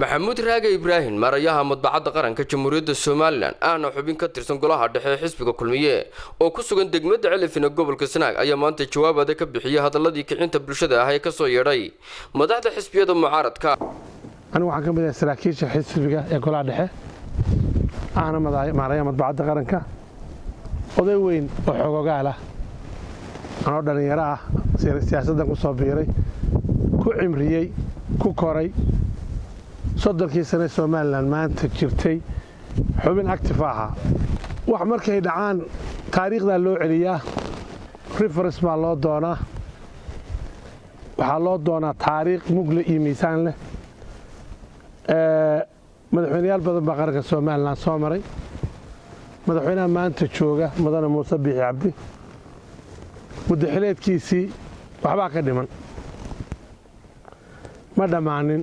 maxamuud raage ibraahim marayaha madbacadda qaranka jamhuuriyadda Soomaaliland ahna xubin ka tirsan golaha dhexe xisbiga kulmiye oo ku sugan degmada Celifina gobolka Sanaag ayaa maanta jawaabada ka bixiyay hadaladii kicinta bulshada ah ee ka soo yeedhay madaxda xisbiyada mucaaradka. anigu waxaan ka mid ahay saraakiisha xisbiga ee golaha dhexe ahna marayaha madbacadda qaranka oday weyn oo xogogaal ah anoo dhalinyaro ah siyaasaddan ku soo biiray ku cimriyay ku koray soddonkii sano Soomaaliland maanta jirtay xubin active ah wax markay dhacaan taariikhda loo celiyaa reference baa loo doonaa waxa loo doonaa taariikh mugle iyo miisaan leh madaxweynayaal badan baa qaranka Soomaaliland soo maray madaxweynaha maanta jooga mudane Muuse Biixi Cabdi muddo xileedkiisii waxbaa ka dhiman ma dhamaanin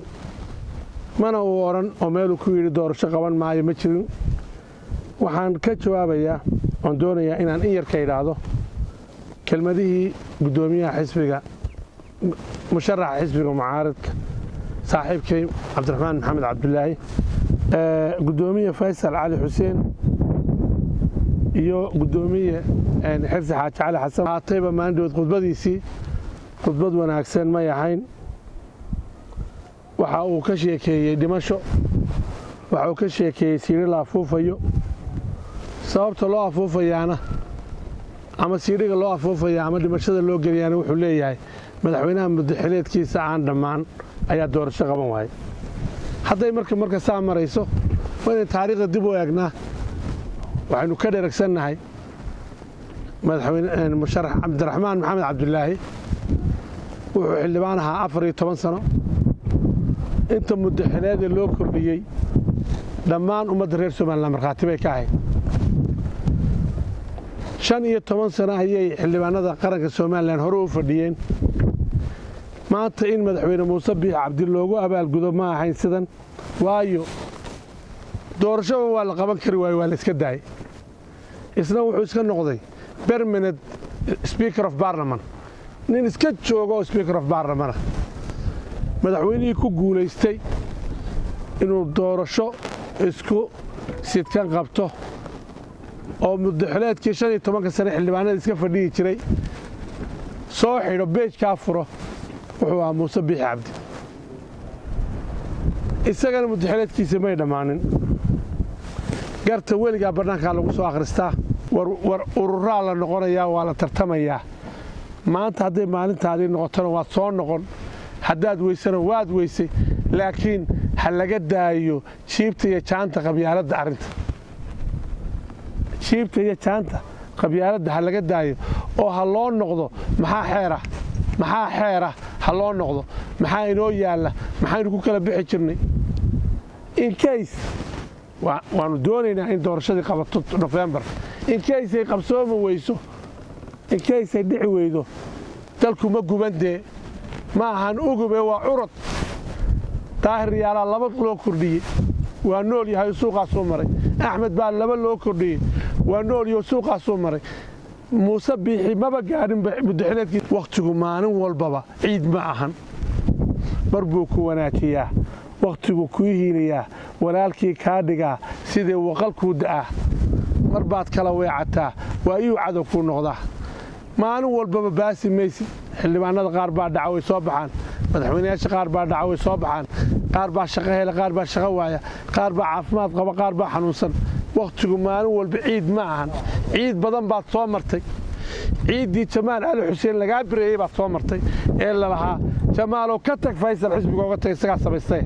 mana uu oran oo meel ku yiri doorasho qaban maayo ma jirin waxaan ka jawaabayaa oo doonayaa inaan in yar ka iraado kelmadihii gudoomiyaha xisbiga musharaxa xisbiga mucaaradka saaxiibkay Cabdiraxmaan Maxamed Cabdullaahi gudoomiye Faysal Cali Xuseen iyo gudoomiye xirsi Xaaji Cali Xasan haatayba maandood khudbadiisii khudbad wanaagsan ma yahayn waxa uu ka sheekeeyay dhimasho waxa uu ka sheekeeyay siiri la afuufayo sababta loo afuufayaana ama siiriga loo afuufayaa ama dhimashada loo geliyana wuxuu leeyahay madaxweynaha madaxweyneedkiisa aan dhamaan ayaa doorasho qaban waayay hadday marka saa marayso waa taariikhda dib u eegnaa waxaynu ka dheeragsanahay madaxweyne musharax Cabdiraxmaan Maxamed Cabdullaahi wuxuu xildhibaan ahaa 14 sano inta muddo xileed loo kordhiyay dhammaan ummadda reer Soomaaliland markhaati bay ka ahayd 15 sano ayay xildhibaanada qaranka Soomaaliland hore u fadhiyeen maanta in madaxweyne Muuse Biixi Cabdi loogu abaalgudo ma ahayn sidan waayo doorasho waa la qaban kari waayo waa la iska daayay isna wuxuu iska noqday permanent speaker of parliament nin iska joogo speaker of parliament madaxweynihii ku guuleystay inuu doorasho isku sidkan qabto oo muddaxileedkii 15 sano xildhibaanada iska fadhiyi jiray soo xidho beejka furo wuxuu ahaa Muuse Biixi Cabdi isagana muddaxileedkiisa may dhamaanin garta weliga barnaamijka lagu soo akhristaa war urura la noqonayaa waa la tartamayaa maanta haday maalintaadii noqotona waa soo noqon haddaad weysana waad weysay laakiin ha laga daayo jiibta iyo jaanta qabyaaladda arinta jiibta iyo jaanta qabyaaladda ha laga daayo oo ha loo noqdo maxaa xeera ha loo noqdo maxaa inoo yaala maxaynu ku kala bixi jirnay in case waanu doonaynaa in doorashadii qabato November in case ay qabsoomo weyso in case ay dhici weydo dalku ma gubandee ma ahan ugube waa urad taahir yaala laba loo kordhiyay waa nool yahay suuqa soo maray Axmed baa laba loo kordhiyay waa nool yahay suuqa soo maray Muuse Biixi maba gaarin muddaxileedkii waqtigu maalin walbaba ciid ma ahan barbuu ku wanaajiyaa waqtigu ku hiiliyaa walaalkii ka dhigaa sidii waqalku daa marbaad kala weecataa waa iyuu cadow ku noqdaa maalin walbaba baasi maysi xildhibaanada qaar baa dhacay soo baxaan madaxweynayaasha qaar baa dhacay soo baxaan qaar baa shaqo hela qaar baa shaqo waaya qaar baa caafimaad qaba qaar baa xanuunsan waqtigu maalin walba ciid ma ahan ciid badan baad soo martay ciidii Jamaal Ali Xuseen laga bireeyay baad soo martay ee la lahaa Jamaalo ka tag Faysal xisbiga uga tagay isaga sameystay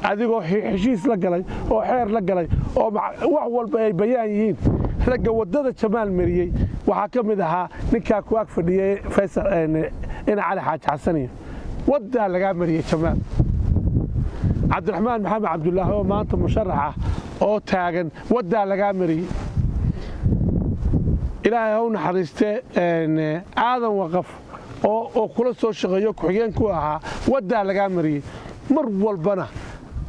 adigoo heshiis la galay oo xeer la galay oo wax walba ay bayaan yihiin ragga wadada Jamaal mariyay waxa ka mid ahaa ninka ku ag fadhiyay Faysal ina Cali Xaaji Xasan wada laga mariyay Jamaal Cabdiraxmaan Maxamed Cabdullaahi oo maanta musharaxa oo taagan wada laga mariyay ilaahay ha u naxariistee aadan waqaf oo kula soo shaqeeyo ku xigeen ku ahaa wada laga mariyay mar walbana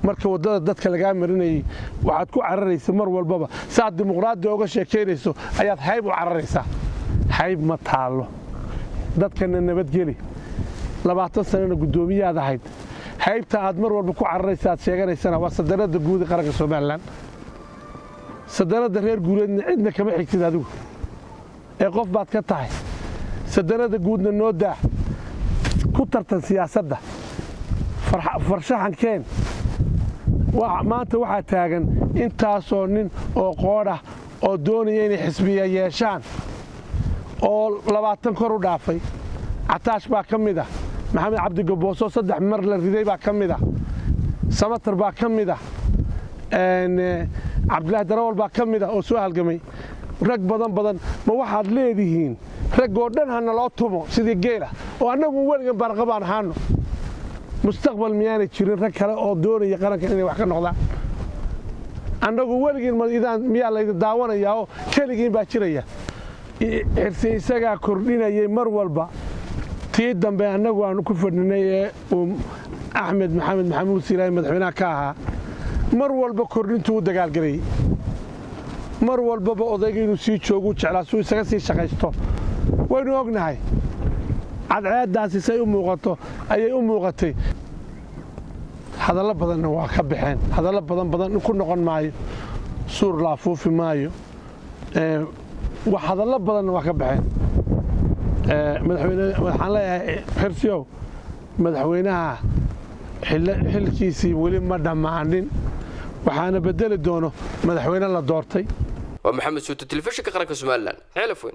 marka wadada dadka laga marinayay waxaad ku cararaysaa mar walbaba saad dimuqraadi uga sheekeynayso ayaad hayb u cararaysaa hayb ma taalo dadkana nabad geli 20 sano gudoomiyaad ahayd haybta aad mar walba ku cararaysa aad sheeganaysana waa sadanada guud ee qaranka Soomaaliland sadanada reer guuleedna cidna kama xigtid adigu ee qof baad ka tahay sadanada guudna noo daa ku tartan siyaasadda farshaxankeen maanta waxaa taagan intaasoo nin oo qoodh ah oo doonaya inay xisbiya yeeshaan oo 20 kor u dhaafay Ataash baa ka mid ah Maxamed Cabdi Gabooso 3 mar la riday baa ka mid ah Samatar baa ka mid ah Cabdullah Darawal baa ka mid ah oo soo halgamay rag badan ma waxaad leedihiin rag oo dhan hana loo tumo sidii geela oo anagu weligan barqabaan ahaano mustaqbal miyaanay jirin rag kale oo doonaya qaranka inay wax ka noqdaan anagu weligan miyaa la daawanayaa oo kaligiin baa jiraya xirsi isaga kordhinayay mar walba tii dambe anagu aan ku fadhinay ee Axmed Maxamed Maxamuud Siiraay madaxweynaha ka ahaa mar walba kordhintu dagaalgalay mar walba odayga inuu sii joogo jeclaa soo isaga sii shaqaysto waynu ognahay cadceedaasi say u muuqato ayay u muuqatay hadallo badan waa ka baxeen hadallo badan ku noqon maayo suur la fuufi maayo wax hadallo badan waa ka baxeen madaxweyne waxaan leeyahay xirsiyow madaxweynaha xilkiisii weli ma dhamaanin waxaana bedeli doono madaxweyne la doortay ومحمد سوت التلفزيون قرنك سومالان حلفين